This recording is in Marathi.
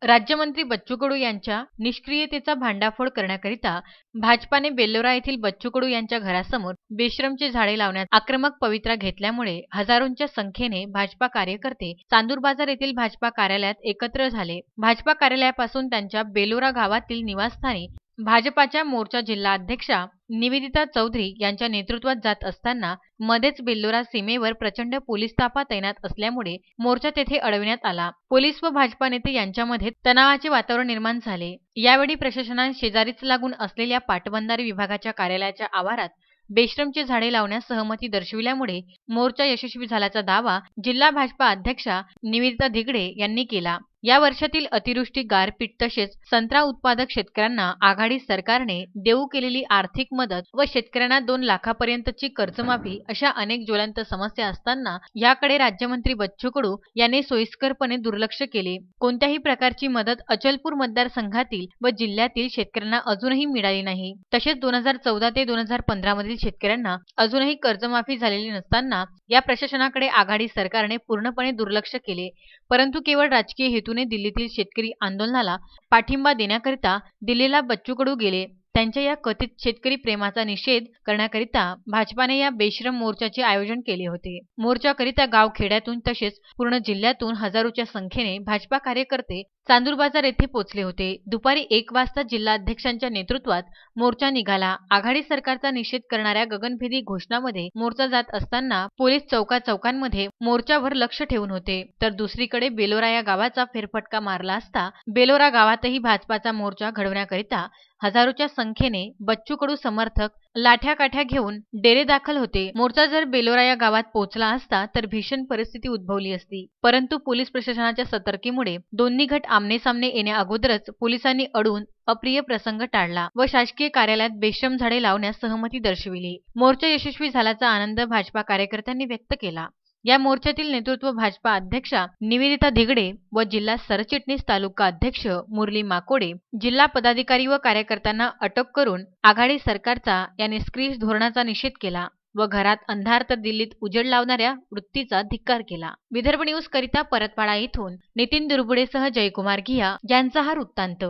राज्यमंत्री बच्चू कडू यांच्या निष्क्रियतेचा भांडाफोड करण्याकरिता भाजपाने बेल्लोरा येथील बच्चू कडू यांच्या घरासमोर बेशरमची झाडे लावण्यात आक्रमक पवित्रा घेतल्यामुळे हजारोंच्या संख्येने भाजपा कार्यकर्ते चांदूर बाजार येथील भाजपा कार्यालयात एकत्र झाले। भाजपा कार्यालयापासून त्यांच्या बेलोरा गावातील निवासस्थानी भाजपाच्या मोर्चा जिल्हाध्यक्षा निवेदिता चौधरी यांच्या नेतृत्वात जात असताना मध्येच बेल्लोरा सीमेवर प्रचंड पोलीस ताफा तैनात असल्यामुळे मोर्चा तेथे अडविण्यात आला। पोलीस व भाजपा नेते यांच्यामध्ये तणावाचे वातावरण निर्माण झाले। यावेळी प्रशासनाने शेजारीच लागून असलेल्या पाटबंधारे विभागाच्या कार्यालयाच्या आवारात बेशरमची झाडे लावण्यास सहमती दर्शविल्यामुळे मोर्चा यशस्वी झाल्याचा दावा जिल्हा भाजपा अध्यक्षा निवेदिता धिगडे यांनी केला। या वर्षातील अतिवृष्टी, गारपीट तसेच संत्रा उत्पादक शेतकऱ्यांना आघाडी सरकारने देऊ केलेली आर्थिक मदत व शेतकऱ्यांना 2 लाखापर्यंतची कर्जमाफी अशा अनेक ज्वलंत समस्या असताना याकडे राज्यमंत्री बच्चू कडू यांनी सोयीस्करपणे दुर्लक्ष केले। कोणत्याही प्रकारची मदत अचलपूर मतदारसंघातील व जिल्ह्यातील शेतकऱ्यांना अजूनही मिळाली नाही। तसेच 2014 ते 2015 मधील शेतकऱ्यांना अजूनही कर्जमाफी झालेली नसताना या प्रशासनाकडे आघाडी सरकारने पूर्णपणे दुर्लक्ष केले। परंतु केवळ राजकीय हेतूने दिल्लीतील शेतकरी आंदोलनाला पाठिंबा देण्याकरिता दिल्लीला बच्चू कडू गेले। त्यांच्या या कथित शेतकरी प्रेमाचा निषेध करण्याकरिता भाजपाने या बेशरम मोर्चाचे आयोजन केले होते। मोर्चाकरिता गाव खेड्यातून तसेच पूर्ण जिल्ह्यातून हजारोच्या संख्येने भाजपा कार्यकर्ते चांदूर बाजार येथे पोहोचले होते। दुपारी 1 वाजता जिल्हाध्यक्षांच्या नेतृत्वात मोर्चा निघाला। आघाडी सरकारचा निषेध करणाऱ्या गगनभेदी घोषणांमध्ये मोर्चा जात असताना पोलीस चौकांमध्ये मोर्चावर लक्ष ठेवून होते, तर दुसरीकडे बेलोरा या गावाचा फेरफटका मारला असता बेलोरा गावातही भाजपाचा मोर्चा घडवण्याकरिता हजारोच्या संख्येने बच्चू कडू समर्थक लाठ्या काठ्या घेऊन डेरे दाखल होते। मोर्चा जर बेलोरा या गावात पोहोचला असता तर भीषण परिस्थिती उद्भवली असती, परंतु पोलीस प्रशासनाच्या सतर्कतेमुळे दोन्ही गट आमने-सामने येण्या अगोदरच पोलिसांनी अडवून अप्रिय प्रसंग टाळला व शासकीय कार्यालयात बेशरम झाडे लावण्यास सहमती दर्शविली। मोर्चा यशस्वी झाल्याचा आनंद भाजपा कार्यकर्त्यांनी व्यक्त केला। या मोर्चातील नेतृत्व भाजपा अध्यक्षा निवेदिता धिगडे व जिल्हा सरचिटणीस तालुका अध्यक्ष मुरली माकोडे, जिल्हा पदाधिकारी व कार्यकर्त्यांना अटक करून आघाडी सरकारचा या निष्क्रिय धोरणाचा निषेध केला व घरात अंधार तर दिल्लीत उजेड लावणाऱ्या वृत्तीचा धिक्कार केला। विदर्भ न्यूज करिता परतवाडा येथून नितीन दुर्बुडेसह जयकुमार घिया यांचा हा वृत्तांत।